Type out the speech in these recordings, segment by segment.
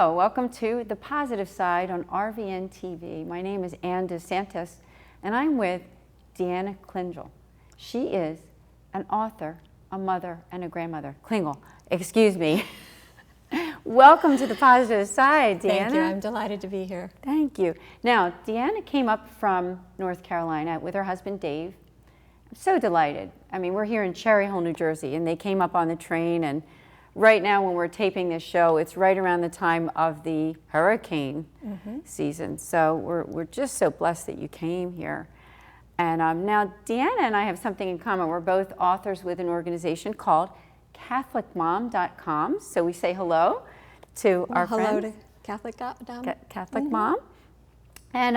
Hello, welcome to The Positive Side on RVNTV. My name is Ann DeSantis, and I'm with Deanna Klingel. She is an author, a mother, and a grandmother. Klingel, excuse me. Welcome to The Positive Side, Deanna. Thank you. I'm delighted to be here. Thank you. Now, Deanna came up from North Carolina with her husband, Dave. I'm so delighted. I mean, we're here in Cherry Hill, New Jersey, and they came up on the train, and right now when we're taping this show, it's right around the time of the hurricane season. So we're just so blessed that you came here. And now Deanna and I have something in common. We're both authors with an organization called CatholicMom.com. So we say hello to our friends. Hello to Catholic.com. Catholic Mom. And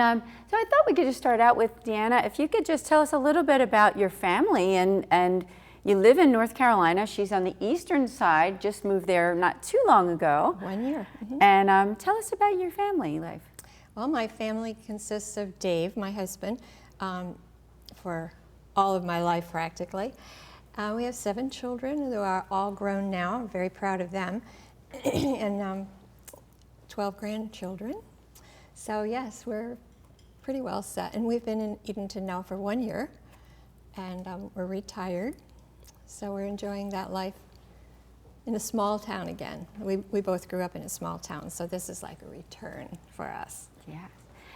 so I thought we could just start out with Deanna. If you could just tell us a little bit about your family, and you live in North Carolina. She's on the eastern side, just moved there not too long ago. 1 year. And tell us about your family life. Well, my family consists of Dave, my husband, for all of my life practically. We have 7 children who are all grown now. I'm very proud of them. And 12 grandchildren. So yes, we're pretty well set. And we've been in Edenton now for 1 year. And we're retired. So we're enjoying that life in a small town again. We both grew up in a small town, so this is like a return for us. Yeah.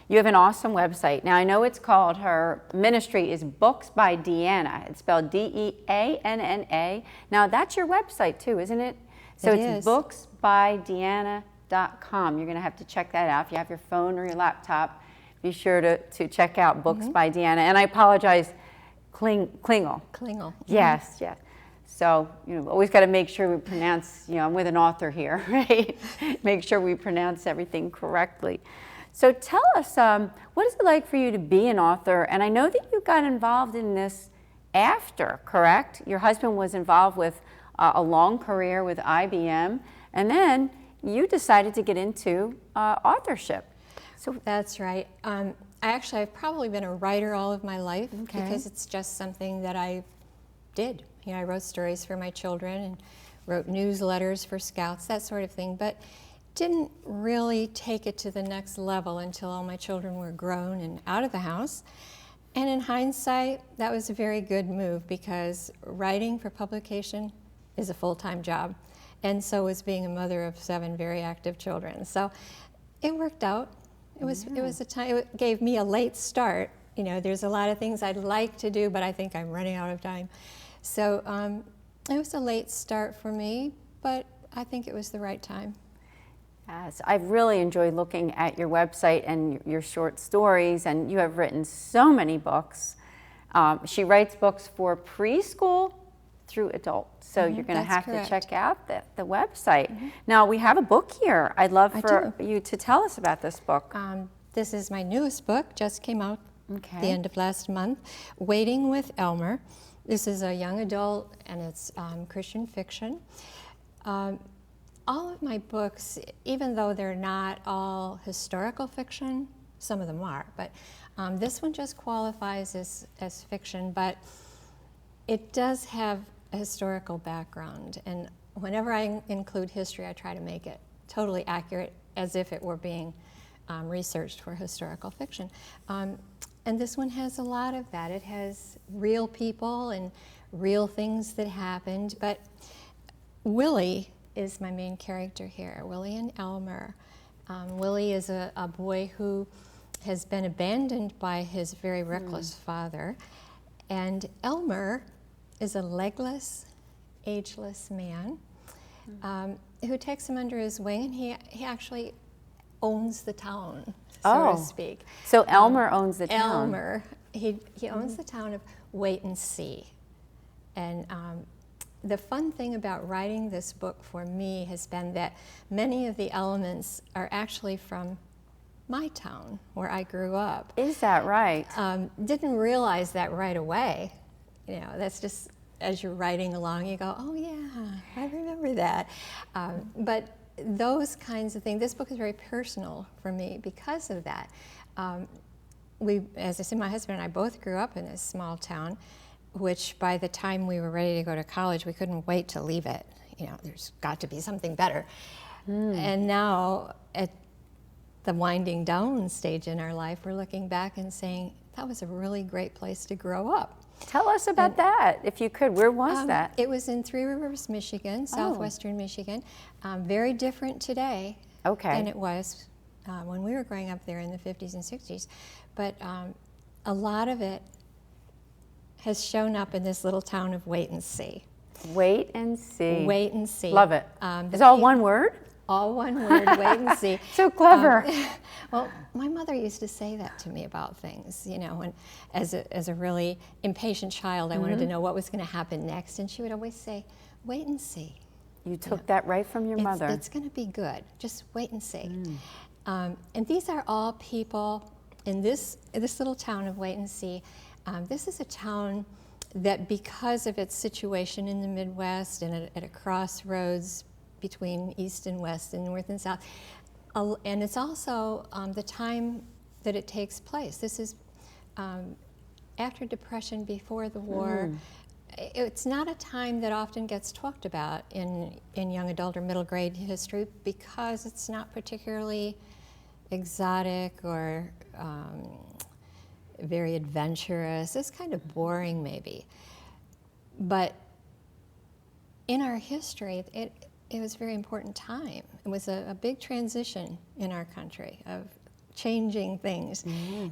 You have an awesome website. Now I know it's called, her ministry is Books by Deanna. It's spelled D-E-A-N-N-A. Now that's your website too, isn't it? So it's booksbydeanna.com. You're going to have to check that out. If you have your phone or your laptop, be sure to check out Books by Deanna. And I apologize, Klingel. Klingel. Yes, yes. So, always got to make sure we pronounce, I'm with an author here, right? Make sure we pronounce everything correctly. So tell us, what is it like for you to be an author? And I know that you got involved in this after, correct? Your husband was involved with a long career with IBM, and then you decided to get into authorship. So that's right. I've probably been a writer all of my life because it's just something that I did. I wrote stories for my children and wrote newsletters for Scouts, that sort of thing, but didn't really take it to the next level until all my children were grown and out of the house. And in hindsight, that was a very good move because writing for publication is a full-time job, and so was being a mother of 7 very active children. So it worked out. It was a time. It gave me a late start. There's a lot of things I'd like to do, but I think I'm running out of time. So it was a late start for me, but I think it was the right time. Yes, I've really enjoyed looking at your website and your short stories, and you have written so many books. She writes books for preschool through adult, so you're going to have to check out the website. Now, we have a book here. I'd love for you to tell us about this book. This is my newest book, just came out the end of last month, Waiting with Elmer. This is a young adult, and it's Christian fiction. All of my books, even though they're not all historical fiction, some of them are, but this one just qualifies as fiction, but it does have a historical background, and whenever I include history, I try to make it totally accurate as if it were being researched for historical fiction. And this one has a lot of that. It has real people and real things that happened, but Willie is my main character here, Willie and Elmer. Willie is a boy who has been abandoned by his very reckless father, and Elmer is a legless, ageless man who takes him under his wing, and he actually owns the town, so to speak. So Elmer owns the town. Elmer, he owns the town of Wait and See. And the fun thing about writing this book for me has been that many of the elements are actually from my town, where I grew up. Is that right? Didn't realize that right away. That's just, as you're writing along, you go, oh yeah, I remember that. But those kinds of things, this book is very personal for me because of that. As I said, my husband and I both grew up in this small town, which by the time we were ready to go to college, we couldn't wait to leave it. There's got to be something better. And now at the winding down stage in our life, we're looking back and saying, that was a really great place to grow up. Tell us about that, if you could. Where was that? It was in Three Rivers, Michigan, southwestern Michigan. Very different today than it was when we were growing up there in the 50s and 60s. But a lot of it has shown up in this little town of Wait and See. Wait and see. Wait and see. Love it. It's all one word? All one word, wait and see. So clever. Well, my mother used to say that to me about things, you know, and as a really impatient child, I wanted to know what was going to happen next, and she would always say, wait and see. You took that right from your mother. It's going to be good. Just wait and see. And these are all people in this little town of Wait and See. This is a town that, because of its situation in the Midwest and at a crossroads between East and West and North and South, and it's also the time that it takes place. This is after Depression, before the war. It's not a time that often gets talked about in young adult or middle grade history because it's not particularly exotic or very adventurous. It's kind of boring maybe. But in our history, it was a very important time. It was a big transition in our country of changing things.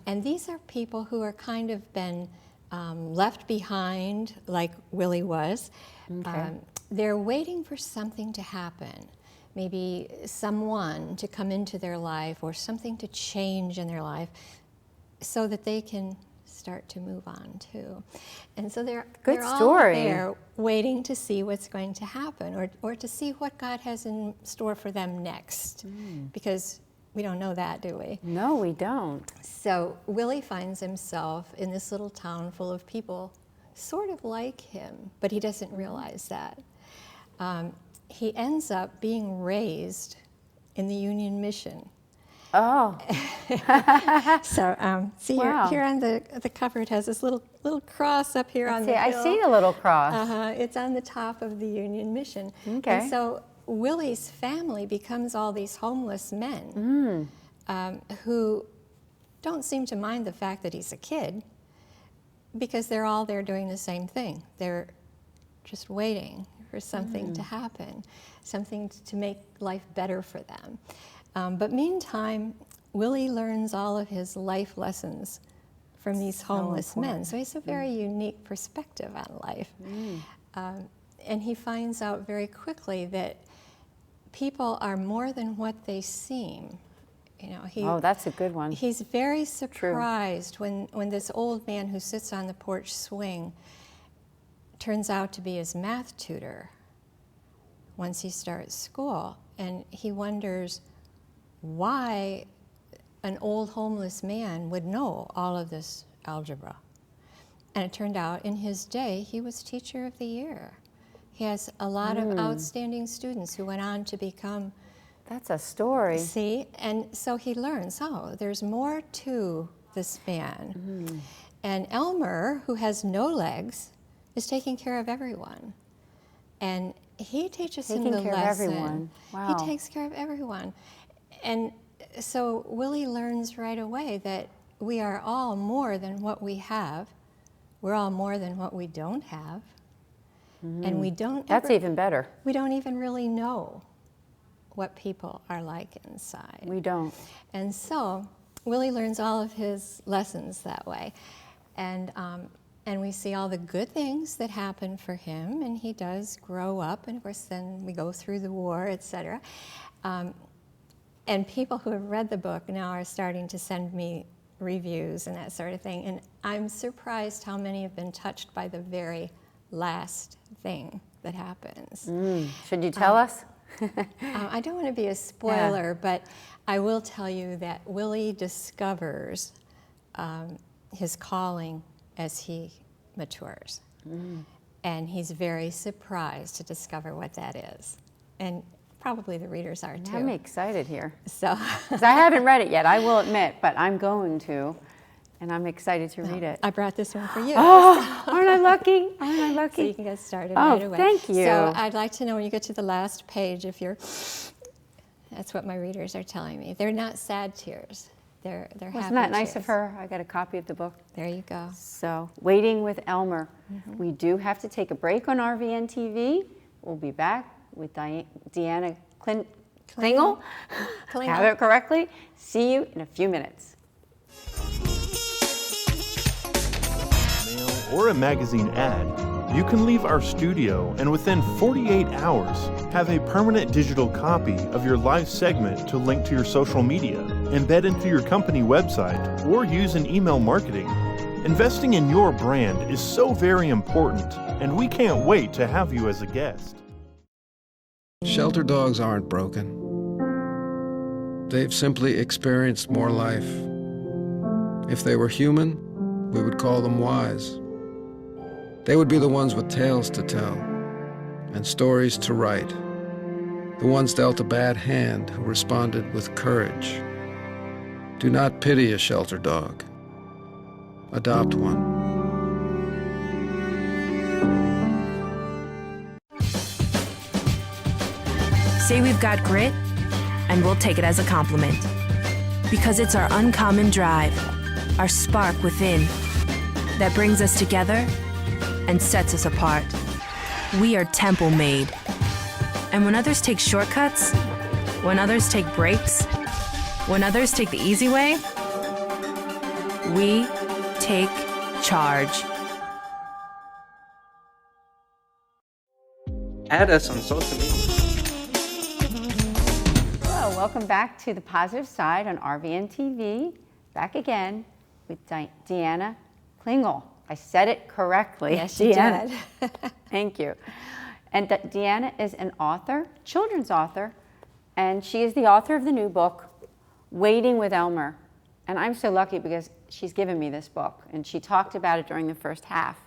And these are people who are kind of been left behind, like Willie was. They're waiting for something to happen, maybe someone to come into their life or something to change in their life so that they can start to move on too. And so they're all there waiting to see what's going to happen or to see what God has in store for them next. Because we don't know that, do we? No, we don't. So Willie finds himself in this little town full of people sort of like him, but he doesn't realize that. He ends up being raised in the Union Mission. Oh. So see here on the cover, it has this little cross up here on the hill. I see the little cross. It's on the top of the Union Mission. Okay. And so Willie's family becomes all these homeless men who don't seem to mind the fact that he's a kid because they're all there doing the same thing. They're just waiting for something to happen, something to make life better for them. But meantime, Willie learns all of his life lessons from these homeless men. So he has a very unique perspective on life. And he finds out very quickly that people are more than what they seem. You know, that's a good one. He's very surprised when this old man who sits on the porch swing turns out to be his math tutor once he starts school. And he wonders why an old homeless man would know all of this algebra. And it turned out in his day, he was teacher of the year. He has a lot of outstanding students who went on to become... That's a story. See, and so he learns, there's more to this man. And Elmer, who has no legs, is taking care of everyone. And he teaches him the lesson. Taking care of everyone. Wow. He takes care of everyone. And so Willie learns right away that we are all more than what we have. We're all more than what we don't have. And we don't... That's even better. We don't even really know what people are like inside. We don't. And so Willie learns all of his lessons that way. And we see all the good things that happen for him, and he does grow up, and of course then we go through the war, etc. And people who have read the book now are starting to send me reviews and that sort of thing, and I'm surprised how many have been touched by the very last thing that happens. Should you tell us? I don't want to be a spoiler, but I will tell you that Willie discovers his calling as he matures. And he's very surprised to discover what that is. And probably the readers are too. I'm excited here. So, 'cause I haven't read it yet, I will admit, but I'm going to. And I'm excited to read it. I brought this one for you. Oh, aren't I lucky? Aren't I lucky? So you can get started right away. Thank you. So I'd like to know when you get to the last page if you're That's what my readers are telling me. They're not sad tears. They're happy Wasn't that nice tears. of her? I got a copy of the book. There you go. So, Waiting with Elmer. We do have to take a break on RVNTV. We'll be back with Deanna Klingel. Have it correctly. See you in a few minutes. Mail or a magazine ad, you can leave our studio and within 48 hours have a permanent digital copy of your live segment to link to your social media, embed into your company website, or use in email marketing. Investing in your brand is so very important, and we can't wait to have you as a guest. Shelter dogs aren't broken. They've simply experienced more life. If they were human, we would call them wise. They would be the ones with tales to tell and stories to write, the ones dealt a bad hand who responded with courage. Do not pity a shelter dog. Adopt one. Say we've got grit, and we'll take it as a compliment. Because it's our uncommon drive, our spark within, that brings us together and sets us apart. We are temple made. And when others take shortcuts, when others take breaks, when others take the easy way, we take charge. Add us on social media. Hello, welcome back to The Positive Side on RVNTV. Back again with Deanna Klingel. I said it correctly. Yes, you did. Thank you. And Deanna is an author, children's author, and she is the author of the new book, Waiting with Elmer. And I'm so lucky because she's given me this book, and she talked about it during the first half.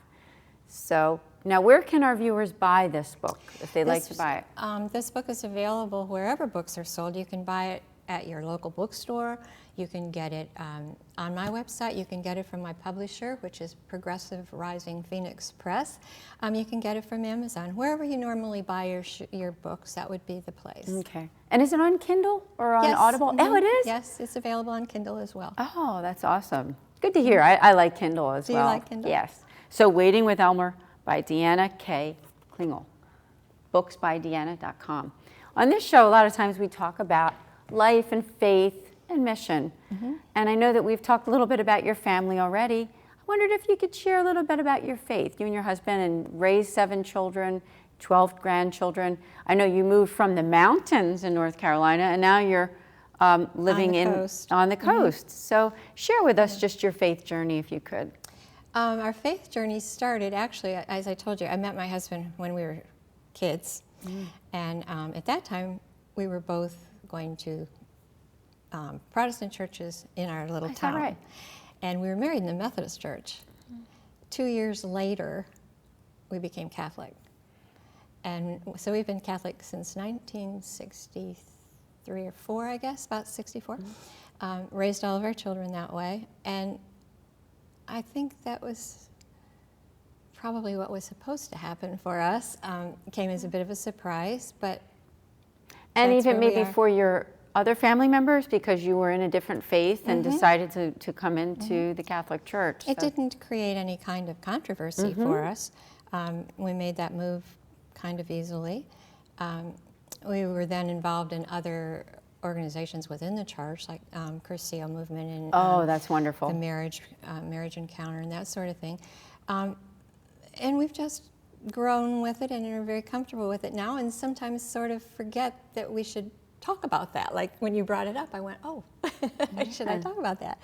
So now where can our viewers buy this book if they'd like to buy it? This book is available wherever books are sold. You can buy it at your local bookstore. You can get it on my website. You can get it from my publisher, which is Progressive Rising Phoenix Press. You can get it from Amazon. Wherever you normally buy your books, that would be the place. Okay. And is it on Kindle or on Yes. Audible? Oh, it is? Yes, it's available on Kindle as well. Oh, that's awesome. Good to hear. I like Kindle as Do you well. like Kindle? Yes. So Waiting with Elmer by Deanna K. Klingel. Booksbydeanna.com. On this show, a lot of times we talk about life and faith and mission. And I know that we've talked a little bit about your family already. I wondered if you could share a little bit about your faith. You and your husband and raised 7 children, 12 grandchildren. I know you moved from the mountains in North Carolina and now you're living on the coast. So share with us just your faith journey if you could. Our faith journey started, actually, as I told you, I met my husband when we were kids. And at that time, we were both going to Protestant churches in our little town. Right? And we were married in the Methodist church. 2 years later, we became Catholic. And so we've been Catholic since 1963 or 4, I guess, about 64. Raised all of our children that way. And I think that was probably what was supposed to happen for us. It came as a bit of a surprise, but and that's even where we maybe are. for your other family members, because you were in a different faith and decided to come into the Catholic Church. It didn't create any kind of controversy for us. We made that move kind of easily. We were then involved in other organizations within the church, like Curcio movement and that's wonderful. the marriage encounter and that sort of thing. And we've just grown with it and are very comfortable with it now, and sometimes sort of forget that we should talk about that. Like when you brought it up, I went, oh, should I talk about that?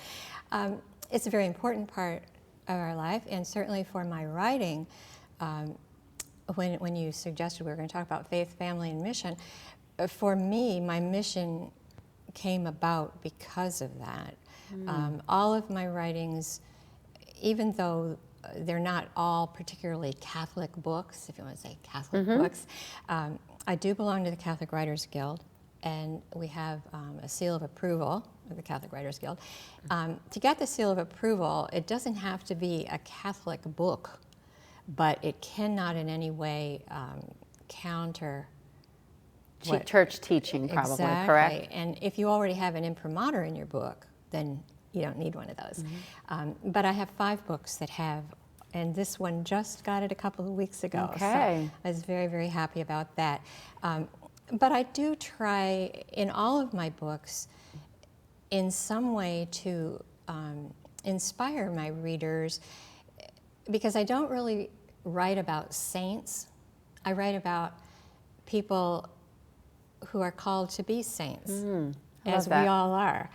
It's a very important part of our life, and certainly for my writing, when you suggested we were going to talk about faith, family, and mission, for me, my mission came about because of that. All of my writings, even though they're not all particularly Catholic books, if you want to say Catholic books, I do belong to the Catholic Writers Guild, and we have a seal of approval of the Catholic Writers Guild. To get the seal of approval, it doesn't have to be a Catholic book, but it cannot in any way counter church teaching, probably, exactly. correct? And if you already have an imprimatur in your book, then you don't need one of those. But I have 5 books that have, and this one just got it a couple of weeks ago. Okay. So I was very, very happy about that. But I do try in all of my books in some way to inspire my readers, because I don't really write about saints. I write about people who are called to be saints, as we all are.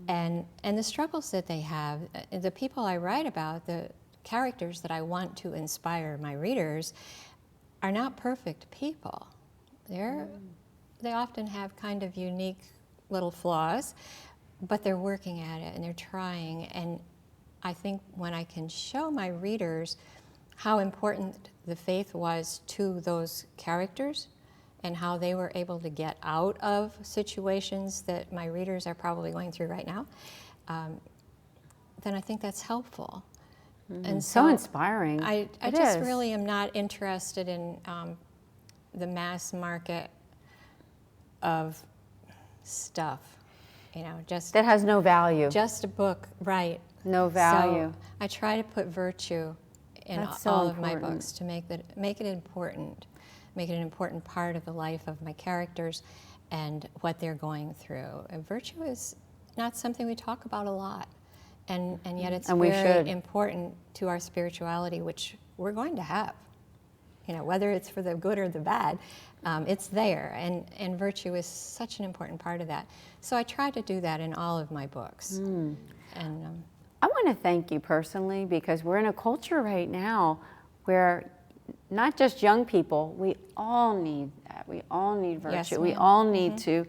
And the struggles that they have, the people I write about, the characters that I want to inspire my readers, are not perfect people. They often have kind of unique little flaws, but they're working at it and they're trying. And I think when I can show my readers how important the faith was to those characters and how they were able to get out of situations that my readers are probably going through right now, then I think that's helpful. And So inspiring. I It just is. really am not interested in the mass market of stuff, just That has no value. just a book, right? No value. So I try to put virtue in That's so all of my important. books to make it important, make it an important part of the life of my characters and what they're going through. And virtue is not something we talk about a lot, and yet it's And we very should. important to our spirituality, which we're going to have. Whether it's for the good or the bad, it's there, and virtue is such an important part of that. So I try to do that in all of my books. And I want to thank you personally, because we're in a culture right now where not just young people, we all need that. We all need virtue. Yes, we ma'am. all need to,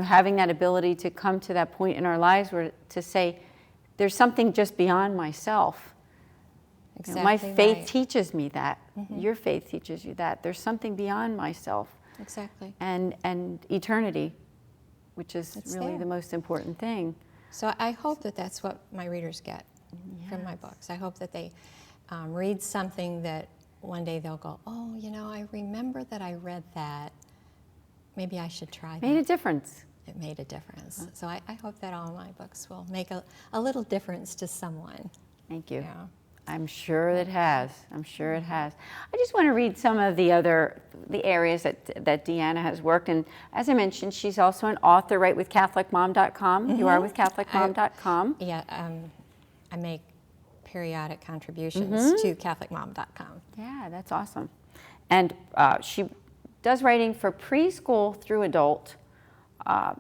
having that ability to come to that point in our lives where to say, there's something just beyond myself. exactly My faith right. teaches me that. Your faith teaches you that. There's something beyond myself. Exactly. And eternity, which is It's really there. the most important thing. So I hope that that's what my readers get from my books. I hope that they read something that one day they'll go, oh, I remember that I read that. Maybe I should try that. Made a difference. It made a difference. So I hope that all my books will make a little difference to someone. Thank you. Yeah. I'm sure it has. I'm sure it has. I just want to read some of the areas that Deanna has worked in. As I mentioned, she's also an author, right, with CatholicMom.com. You are with CatholicMom.com. Yeah, I make periodic contributions to CatholicMom.com. Yeah, that's awesome. And she does writing for preschool through adult.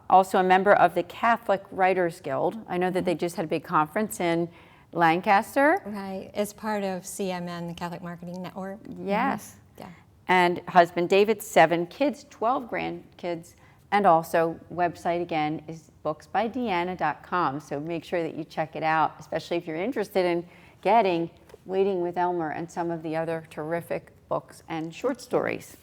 Also a member of the Catholic Writers Guild. I know that they just had a big conference in Lancaster. Right, as part of CMN, the Catholic Marketing Network. Yes. Yeah. And husband David, 7 kids, 12 grandkids, and also website again is booksbydeanna.com. So make sure that you check it out, especially if you're interested in getting Waiting with Elmer and some of the other terrific books and short stories.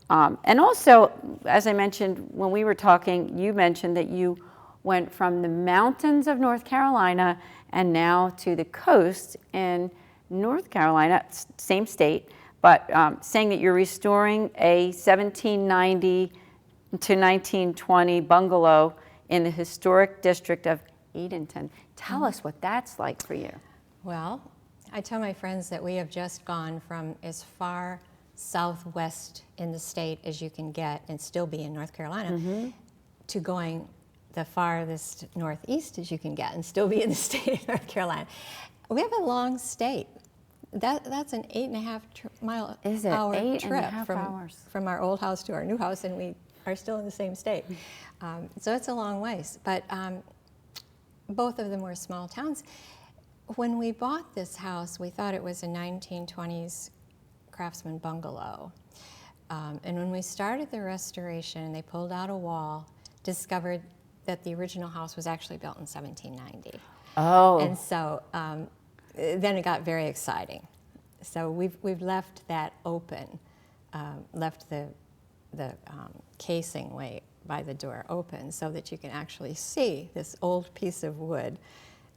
And also, as I mentioned when we were talking, you mentioned that you went from the mountains of North Carolina and now to the coast in North Carolina, same state, but saying that you're restoring a 1790 to 1920 bungalow in the historic district of Edenton. Tell us what that's like for you. Well, I tell my friends that we have just gone from as far southwest in the state as you can get and still be in North Carolina to going the farthest northeast as you can get and still be in the state of North Carolina. We have a long state. That's an 8.5 mile Is it? hour 8.5 trip hours. from our old house to our new house, and we are still in the same state. So it's a long ways, but both of them were small towns. When we bought this house, we thought it was a 1920s craftsman bungalow. And when we started the restoration, they pulled out a wall, discovered that the original house was actually built in 1790. Oh. And so then it got very exciting. So we've left that open, left the casing way by the door open so that you can actually see this old piece of wood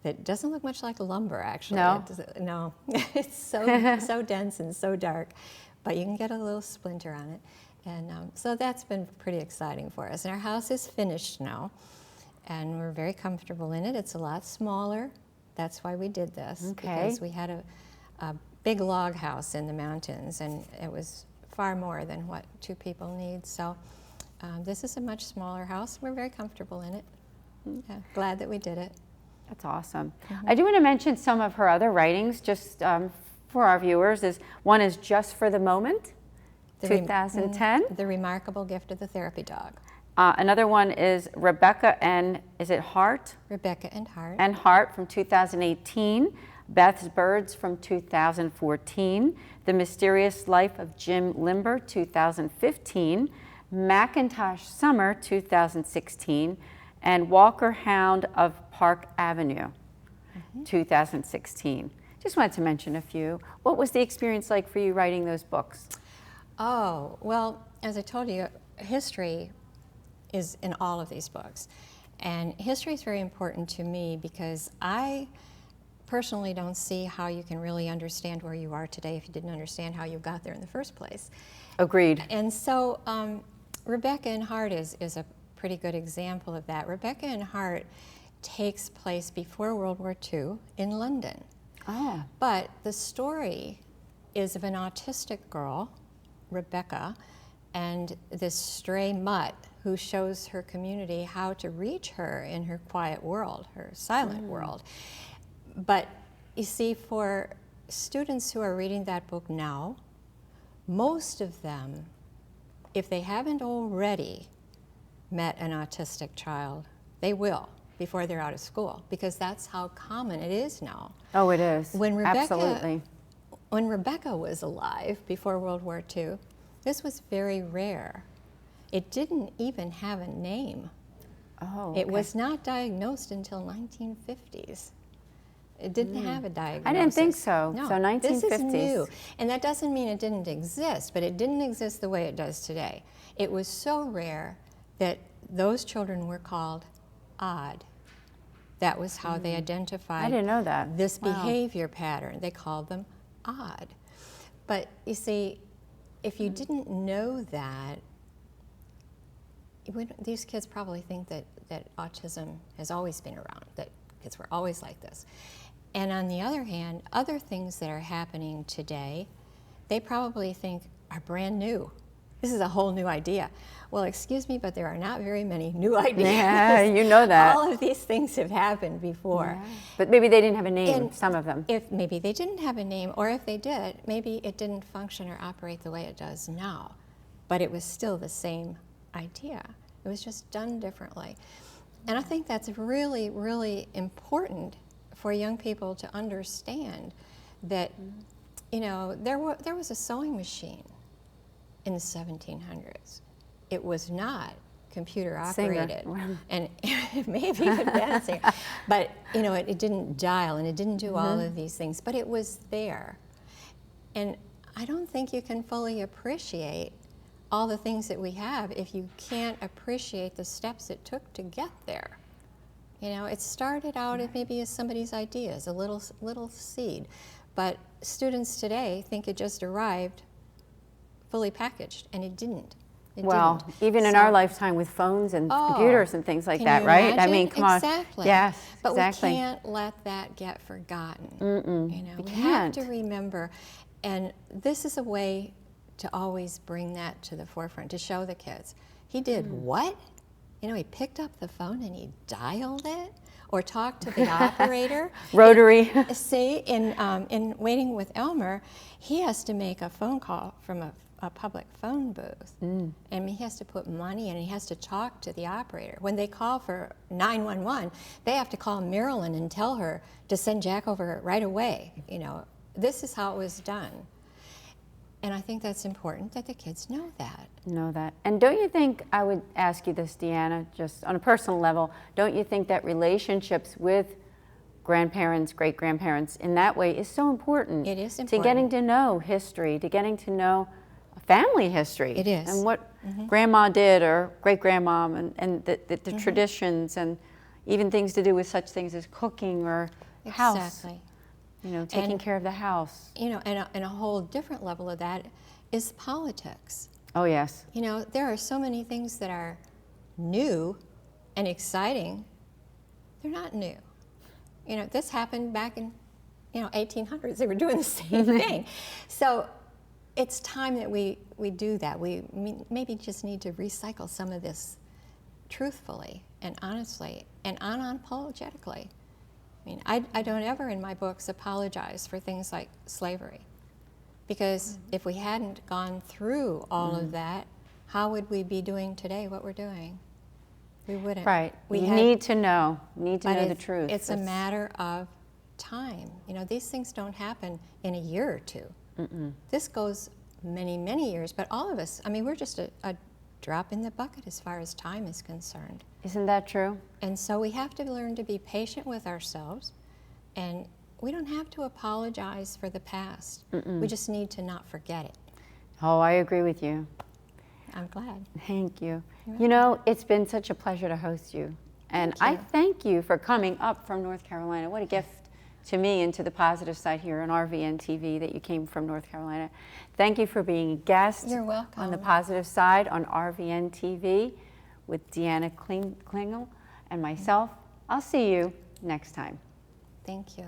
that doesn't look much like lumber, actually. No? No, it's so dense and so dark, but you can get a little splinter on it. And so that's been pretty exciting for us. And our house is finished now, and we're very comfortable in it. It's a lot smaller. That's why we did this, because we had a big log house in the mountains, and it was far more than what 2 people need. So this is a much smaller house. We're very comfortable in it. Yeah, glad that we did it. That's awesome. I do want to mention some of her other writings, just for our viewers. One is Just for the Moment, 2010. The Remarkable Gift of the Therapy Dog. Another one is Rebecca and, is it Hart? Rebecca and Hart. And Hart from 2018. Beth's Birds from 2014. The Mysterious Life of Jim Limber, 2015. Macintosh Summer, 2016. And Walker Hound of Park Avenue, 2016. Just wanted to mention a few. What was the experience like for you writing those books? Oh, well, as I told you, history is in all of these books. And history is very important to me because I personally don't see how you can really understand where you are today if you didn't understand how you got there in the first place. Agreed. And so Rebecca and Hart is a pretty good example of that. Rebecca and Hart takes place before World War II in London. Oh. But the story is of an autistic girl, Rebecca, and this stray mutt who shows her community how to reach her in her quiet world, her silent world. But you see, for students who are reading that book now, most of them, if they haven't already met an autistic child, they will before they're out of school, because that's how common it is now. Oh, it is. Absolutely. When Rebecca was alive before World War II, this was very rare. It didn't even have a name. Oh, okay. It was not diagnosed until 1950s. It didn't have a diagnosis. I didn't think so. No, So 1950s. This is new. And that doesn't mean it didn't exist, but it didn't exist the way it does today. It was so rare that those children were called odd. That was how they identified I didn't know that. this behavior pattern. They called them odd. But you see, if you didn't know that, these kids probably think that autism has always been around, that kids were always like this. And on the other hand, other things that are happening today, they probably think are brand new. This is a whole new idea. Well, excuse me, but there are not very many new ideas. Yeah, you know that. All of these things have happened before. Yeah. But maybe they didn't have a name, And some of them. If maybe they didn't have a name, or if they did, maybe it didn't function or operate the way it does now. But it was still the same idea. It was just done differently. And I think that's really, really important for young people to understand that, you know, there was a sewing machine in the 1700s. It was not computer operated, and it may have even been a singer, but you know, it didn't dial and it didn't do all of these things, but it was there. And I don't think you can fully appreciate all the things that we have if you can't appreciate the steps it took to get there. You know, it started out maybe as somebody's ideas, a little seed, but students today think it just arrived fully packaged, and it didn't. Well, even in our lifetime with phones and computers and things like can that, you right? I imagine? mean, come on. Exactly. Yes, but exactly. we can't let that get forgotten. You know, we we have can't. to remember, and this is a way to always bring that to the forefront, to show the kids. He did what? You know, he picked up the phone and he dialed it, or talked to the operator. Rotary. See, in Waiting with Elmer, he has to make a phone call from a public phone booth. And he has to put money in, and he has to talk to the operator. When they call for 911, they have to call Marilyn and tell her to send Jack over right away. You know, this is how it was done. And I think that's important that the kids know that. Know that. And don't you think, I would ask you this, Deanna, just on a personal level, don't you think that relationships with grandparents, great-grandparents, in that way is so important? It is important. To getting to know history, to getting to know family history. It is. And what grandma did, or great-grandma, and the traditions, and even things to do with such things as cooking or house. Exactly. You know, taking care of the house. You know, and a whole different level of that is politics. Oh, yes. You know, there are so many things that are new and exciting. They're not new. You know, this happened back in, 1800s. They were doing the same thing. So it's time that we do that. We maybe just need to recycle some of this truthfully and honestly and unapologetically. I mean, I don't ever in my books apologize for things like slavery, because if we hadn't gone through all of that, how would we be doing today what we're doing? We wouldn't. Right. We need to know the truth. It's a matter of time. You know, these things don't happen in a year or two. This goes many, many years, but all of us, I mean, we're just a drop in the bucket as far as time is concerned. Isn't that true? And so we have to learn to be patient with ourselves, and we don't have to apologize for the past. We just need to not forget it. Oh, I agree with you. I'm glad. Thank you. You know, it's been such a pleasure to host you. And I thank you for coming up from North Carolina. What a gift to me and to the positive side here on RVNTV that you came from North Carolina. Thank you for being a guest. You're welcome. On the positive side on RVNTV with Deanna Klingel and myself. I'll see you next time. Thank you.